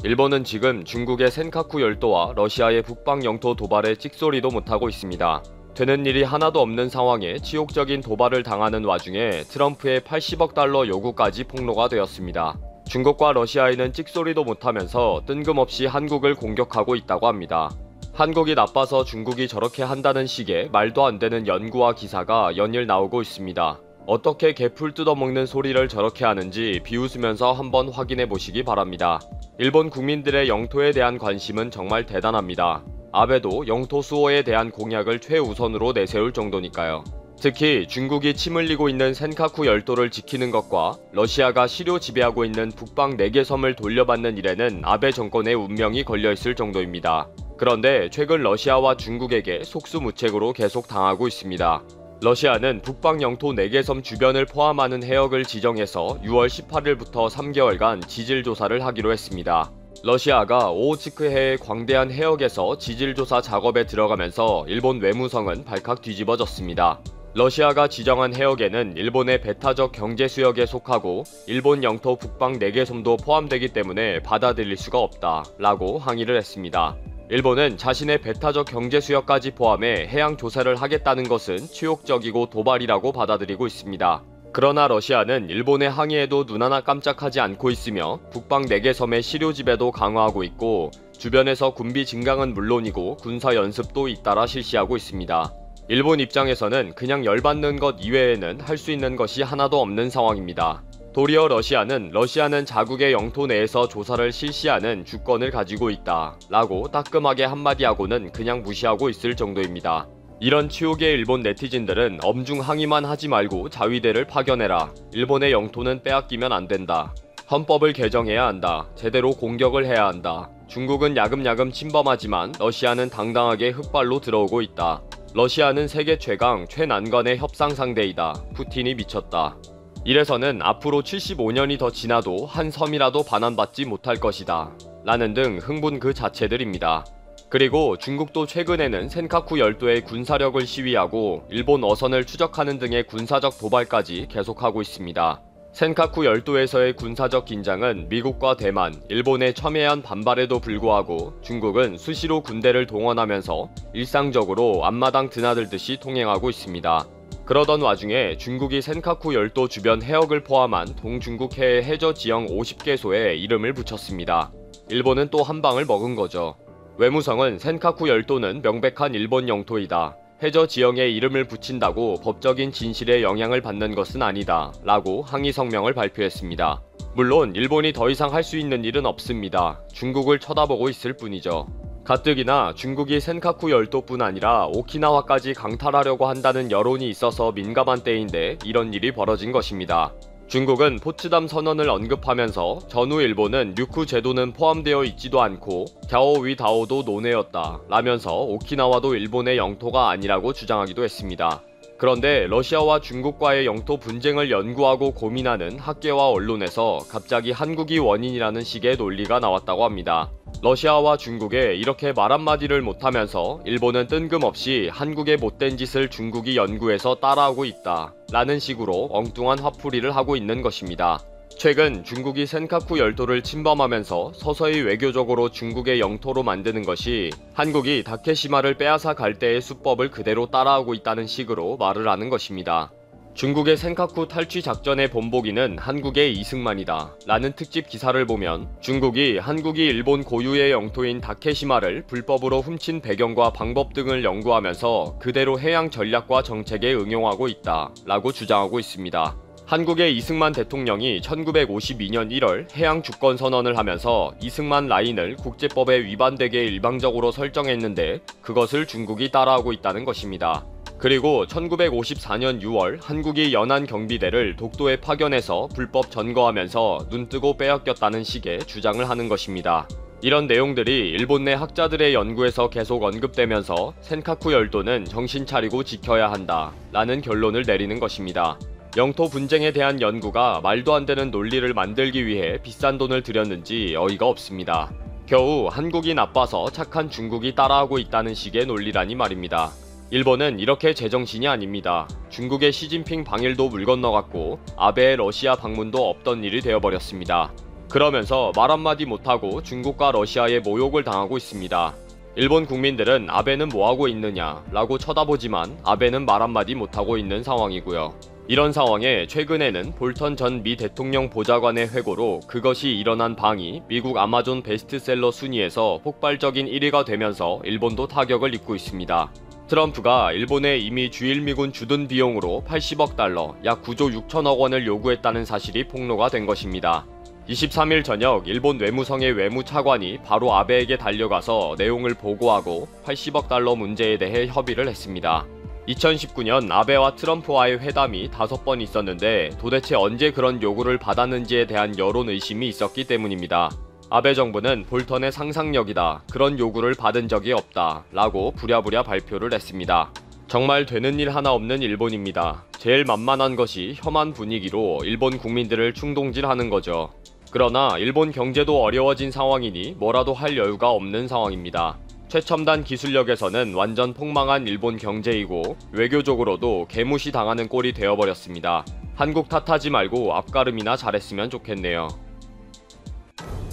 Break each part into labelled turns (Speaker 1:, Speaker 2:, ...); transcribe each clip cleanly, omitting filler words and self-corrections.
Speaker 1: 일본은 지금 중국의 센카쿠 열도와 러시아의 북방 영토 도발에 찍소리도 못하고 있습니다. 되는 일이 하나도 없는 상황에 치욕적인 도발을 당하는 와중에 트럼프의 80억 달러 요구까지 폭로가 되었습니다. 중국과 러시아에는 찍소리도 못하면서 뜬금없이 한국을 공격하고 있다고 합니다. 한국이 나빠서 중국이 저렇게 한다는 식의 말도 안 되는 연구와 기사가 연일 나오고 있습니다. 어떻게 개풀 뜯어먹는 소리를 저렇게 하는지 비웃으면서 한번 확인해 보시기 바랍니다. 일본 국민들의 영토에 대한 관심은 정말 대단합니다. 아베도 영토 수호에 대한 공약을 최우선으로 내세울 정도니까요. 특히 중국이 침 흘리고 있는 센카쿠 열도를 지키는 것과 러시아가 시료 지배하고 있는 북방 4개 섬을 돌려받는 일에는 아베 정권의 운명이 걸려있을 정도입니다. 그런데 최근 러시아와 중국에게 속수무책으로 계속 당하고 있습니다. 러시아는 북방 영토 4개 섬 주변을 포함하는 해역을 지정해서 6월 18일부터 3개월간 지질조사를 하기로 했습니다. 러시아가 오호츠크해의 광대한 해역에서 지질조사 작업에 들어가면서 일본 외무성은 발칵 뒤집어졌습니다. 러시아가 지정한 해역에는 일본의 배타적 경제수역에 속하고 일본 영토 북방 4개 섬도 포함되기 때문에 받아들일 수가 없다 라고 항의를 했습니다. 일본은 자신의 배타적 경제수역까지 포함해 해양 조사를 하겠다는 것은 치욕적이고 도발이라고 받아들이고 있습니다. 그러나 러시아는 일본의 항의에도 눈 하나 깜짝하지 않고 있으며 북방 4개 섬의 시료 지배도 강화하고 있고 주변에서 군비 증강은 물론이고 군사 연습도 잇따라 실시하고 있습니다. 일본 입장에서는 그냥 열받는 것 이외에는 할 수 있는 것이 하나도 없는 상황입니다. 도리어 러시아는 자국의 영토 내에서 조사를 실시하는 주권을 가지고 있다 라고 따끔하게 한마디하고는 그냥 무시하고 있을 정도입니다. 이런 치욕의 일본 네티즌들은 엄중 항의만 하지 말고 자위대를 파견해라. 일본의 영토는 빼앗기면 안 된다. 헌법을 개정해야 한다. 제대로 공격을 해야 한다. 중국은 야금야금 침범하지만 러시아는 당당하게 흑발로 들어오고 있다. 러시아는 세계 최강 최난관의 협상 상대이다. 푸틴이 미쳤다. 이래서는 앞으로 75년이 더 지나도 한 섬이라도 반환받지 못할 것이다. 라는 등 흥분 그 자체들입니다. 그리고 중국도 최근에는 센카쿠 열도의 군사력을 시위하고 일본 어선을 추적하는 등의 군사적 도발까지 계속하고 있습니다. 센카쿠 열도에서의 군사적 긴장은 미국과 대만, 일본의 첨예한 반발에도 불구하고 중국은 수시로 군대를 동원하면서 일상적으로 앞마당 드나들듯이 통행하고 있습니다. 그러던 와중에 중국이 센카쿠 열도 주변 해역을 포함한 동중국해의 해저 지형 50개소에 이름을 붙였습니다. 일본은 또 한 방을 먹은 거죠. 외무성은 센카쿠 열도는 명백한 일본 영토이다. 해저 지형에 이름을 붙인다고 법적인 진실에 영향을 받는 것은 아니다 라고 항의 성명을 발표했습니다. 물론 일본이 더 이상 할 수 있는 일은 없습니다. 중국을 쳐다보고 있을 뿐이죠. 가뜩이나 중국이 센카쿠 열도뿐 아니라 오키나와까지 강탈하려고 한다는 여론이 있어서 민감한 때인데 이런 일이 벌어진 것입니다. 중국은 포츠담 선언을 언급하면서 전후 일본은 류쿠 제도는 포함되어 있지도 않고 갸오위다오도 논해였다 라면서 오키나와도 일본의 영토가 아니라고 주장하기도 했습니다. 그런데 러시아와 중국과의 영토 분쟁을 연구하고 고민하는 학계와 언론에서 갑자기 한국이 원인이라는 식의 논리가 나왔다고 합니다. 러시아와 중국에 이렇게 말 한마디를 못하면서 일본은 뜬금없이 한국의 못된 짓을 중국이 연구해서 따라하고 있다 라는 식으로 엉뚱한 화풀이를 하고 있는 것입니다. 최근 중국이 센카쿠 열도를 침범하면서 서서히 외교적으로 중국의 영토로 만드는 것이 한국이 다케시마를 빼앗아 갈 때의 수법을 그대로 따라하고 있다는 식으로 말을 하는 것입니다. 중국의 센카쿠 탈취 작전의 본보기는 한국의 이승만이다 라는 특집 기사를 보면 중국이 한국이 일본 고유의 영토인 다케시마를 불법으로 훔친 배경과 방법 등을 연구하면서 그대로 해양 전략과 정책에 응용하고 있다 라고 주장하고 있습니다. 한국의 이승만 대통령이 1952년 1월 해양 주권 선언을 하면서 이승만 라인을 국제법에 위반되게 일방적으로 설정했는데 그것을 중국이 따라하고 있다는 것입니다. 그리고 1954년 6월 한국이 연안 경비대를 독도에 파견해서 불법 점거하면서 눈뜨고 빼앗겼다는 식의 주장을 하는 것입니다. 이런 내용들이 일본 내 학자들의 연구에서 계속 언급되면서 센카쿠 열도는 정신 차리고 지켜야 한다 라는 결론을 내리는 것입니다. 영토 분쟁에 대한 연구가 말도 안 되는 논리를 만들기 위해 비싼 돈을 들였는지 어이가 없습니다. 겨우 한국이 나빠서 착한 중국이 따라하고 있다는 식의 논리라니 말입니다. 일본은 이렇게 제정신이 아닙니다. 중국의 시진핑 방일도 물 건너갔고 아베의 러시아 방문도 없던 일이 되어버렸습니다. 그러면서 말 한마디 못하고 중국과 러시아에 모욕을 당하고 있습니다. 일본 국민들은 아베는 뭐하고 있느냐 라고 쳐다보지만 아베는 말 한마디 못하고 있는 상황이고요. 이런 상황에 최근에는 볼턴 전 미 대통령 보좌관의 회고로 그것이 일어난 방이 미국 아마존 베스트셀러 순위에서 폭발적인 1위가 되면서 일본도 타격을 입고 있습니다. 트럼프가 일본에 이미 주일미군 주둔 비용으로 80억 달러, 약 9조 6천억 원을 요구했다는 사실이 폭로가 된 것입니다. 23일 저녁 일본 외무성의 외무차관이 바로 아베에게 달려가서 내용을 보고하고 80억 달러 문제에 대해 협의를 했습니다. 2019년 아베와 트럼프와의 회담이 5번 있었는데 도대체 언제 그런 요구를 받았는지에 대한 여론 의심이 있었기 때문입니다. 아베 정부는 볼턴의 상상력이다, 그런 요구를 받은 적이 없다 라고 부랴부랴 발표를 했습니다. 정말 되는 일 하나 없는 일본입니다. 제일 만만한 것이 혐한 분위기로 일본 국민들을 충동질하는 거죠. 그러나 일본 경제도 어려워진 상황이니 뭐라도 할 여유가 없는 상황입니다. 최첨단 기술력에서는 완전 폭망한 일본 경제이고 외교적으로도 개무시 당하는 꼴이 되어버렸습니다. 한국 탓하지 말고 앞가름이나 잘했으면 좋겠네요.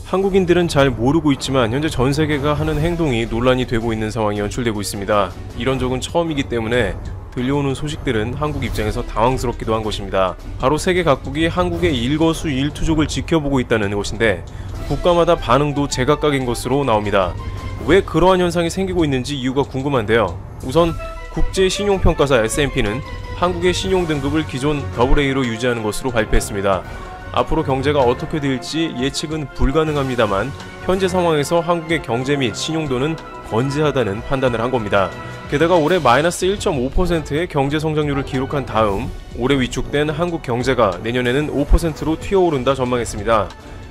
Speaker 2: 한국인들은 잘 모르고 있지만 현재 전 세계가 하는 행동이 논란이 되고 있는 상황이 연출되고 있습니다. 이런 적은 처음이기 때문에 들려오는 소식들은 한국 입장에서 당황스럽기도 한 것입니다. 바로 세계 각국이 한국의 일거수일투족을 지켜보고 있다는 것인데 국가마다 반응도 제각각인 것으로 나옵니다. 왜 그러한 현상이 생기고 있는지 이유가 궁금한데요. 우선 국제신용평가사 S&P는 한국의 신용등급을 기존 AA로 유지하는 것으로 발표했습니다. 앞으로 경제가 어떻게 될지 예측은 불가능합니다만 현재 상황에서 한국의 경제 및 신용도는 건재하다는 판단을 한 겁니다. 게다가 올해 마이너스 1.5%의 경제 성장률을 기록한 다음 올해 위축된 한국 경제가 내년에는 5%로 튀어오른다 전망했습니다.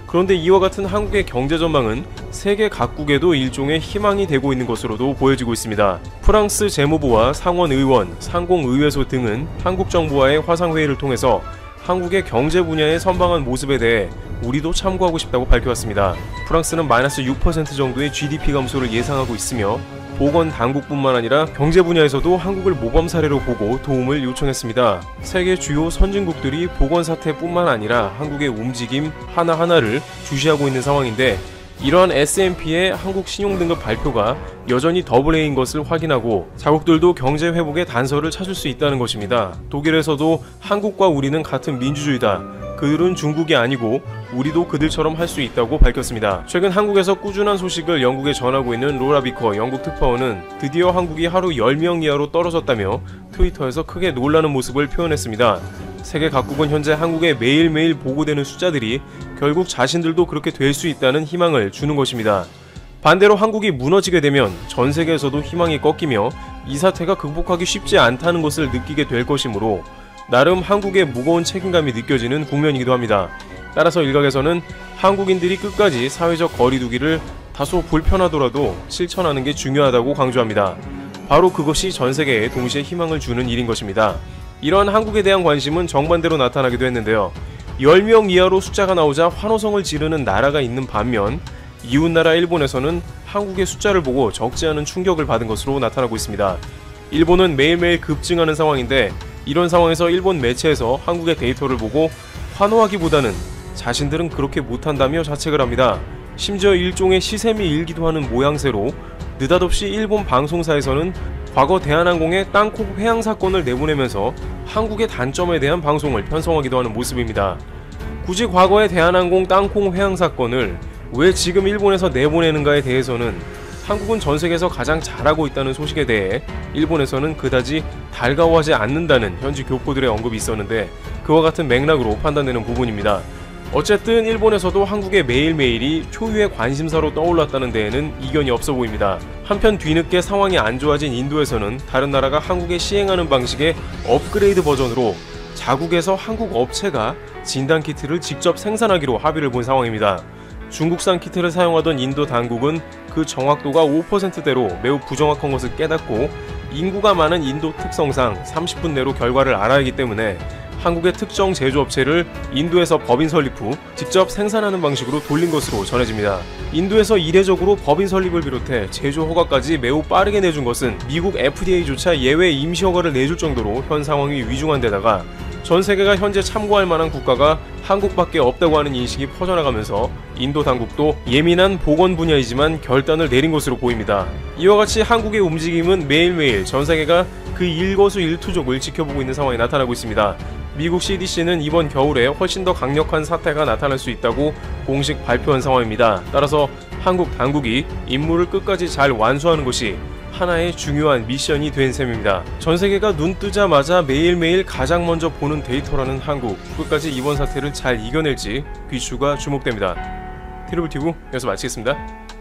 Speaker 2: 그런데 이와 같은 한국의 경제 전망은 세계 각국에도 일종의 희망이 되고 있는 것으로도 보여지고 있습니다. 프랑스 재무부와 상원의원, 상공의회소 등은 한국 정부와의 화상회의를 통해서 한국의 경제 분야의 선방한 모습에 대해 우리도 참고하고 싶다고 밝혀왔습니다. 프랑스는 마이너스 6% 정도의 GDP 감소를 예상하고 있으며 보건 당국뿐만 아니라 경제 분야에서도 한국을 모범 사례로 보고 도움을 요청했습니다. 세계 주요 선진국들이 보건 사태뿐만 아니라 한국의 움직임 하나하나를 주시하고 있는 상황인데 이러한 S&P의 한국 신용등급 발표가 여전히 AA인 것을 확인하고 자국들도 경제 회복의 단서를 찾을 수 있다는 것입니다. 독일에서도 한국과 우리는 같은 민주주의다. 그들은 중국이 아니고 우리도 그들처럼 할 수 있다고 밝혔습니다. 최근 한국에서 꾸준한 소식을 영국에 전하고 있는 로라 비커 영국 특파원은 드디어 한국이 하루 10명 이하로 떨어졌다며 트위터에서 크게 놀라는 모습을 표현했습니다. 세계 각국은 현재 한국에 매일매일 보고되는 숫자들이 결국 자신들도 그렇게 될 수 있다는 희망을 주는 것입니다. 반대로 한국이 무너지게 되면 전 세계에서도 희망이 꺾이며 이 사태가 극복하기 쉽지 않다는 것을 느끼게 될 것이므로 나름 한국의 무거운 책임감이 느껴지는 국면이기도 합니다. 따라서 일각에서는 한국인들이 끝까지 사회적 거리두기를 다소 불편하더라도 실천하는 게 중요하다고 강조합니다. 바로 그것이 전 세계에 동시에 희망을 주는 일인 것입니다. 이러한 한국에 대한 관심은 정반대로 나타나기도 했는데요. 10명 이하로 숫자가 나오자 환호성을 지르는 나라가 있는 반면 이웃나라 일본에서는 한국의 숫자를 보고 적지 않은 충격을 받은 것으로 나타나고 있습니다. 일본은 매일매일 급증하는 상황인데 이런 상황에서 일본 매체에서 한국의 데이터를 보고 환호하기보다는 자신들은 그렇게 못한다며 자책을 합니다. 심지어 일종의 시샘이 일기도 하는 모양새로 느닷없이 일본 방송사에서는 과거 대한항공의 땅콩 회항 사건을 내보내면서 한국의 단점에 대한 방송을 편성하기도 하는 모습입니다. 굳이 과거의 대한항공 땅콩 회항 사건을 왜 지금 일본에서 내보내는가에 대해서는 한국은 전 세계에서 가장 잘하고 있다는 소식에 대해 일본에서는 그다지 달가워하지 않는다는 현지 교포들의 언급이 있었는데 그와 같은 맥락으로 판단되는 부분입니다. 어쨌든 일본에서도 한국의 매일매일이 초유의 관심사로 떠올랐다는 데에는 이견이 없어 보입니다. 한편 뒤늦게 상황이 안 좋아진 인도에서는 다른 나라가 한국에 시행하는 방식의 업그레이드 버전으로 자국에서 한국 업체가 진단키트를 직접 생산하기로 합의를 본 상황입니다. 중국산 키트를 사용하던 인도 당국은 그 정확도가 5%대로 매우 부정확한 것을 깨닫고 인구가 많은 인도 특성상 30분 내로 결과를 알아야 하기 때문에 한국의 특정 제조업체를 인도에서 법인 설립 후 직접 생산하는 방식으로 돌린 것으로 전해집니다. 인도에서 이례적으로 법인 설립을 비롯해 제조 허가까지 매우 빠르게 내준 것은 미국 FDA조차 예외 임시 허가를 내줄 정도로 현 상황이 위중한 데다가 전 세계가 현재 참고할 만한 국가가 한국밖에 없다고 하는 인식이 퍼져나가면서 인도 당국도 예민한 보건 분야이지만 결단을 내린 것으로 보입니다. 이와 같이 한국의 움직임은 매일매일 전 세계가 그 일거수일투족을 지켜보고 있는 상황이 나타나고 있습니다. 미국 CDC는 이번 겨울에 훨씬 더 강력한 사태가 나타날 수 있다고 공식 발표한 상황입니다. 따라서 한국 당국이 임무를 끝까지 잘 완수하는 것이 하나의 중요한 미션이 된 셈입니다. 전 세계가 눈 뜨자마자 매일매일 가장 먼저 보는 데이터라는 한국, 끝까지 이번 사태를 잘 이겨낼지 귀추가 주목됩니다. 트리블티브 여기서 마치겠습니다.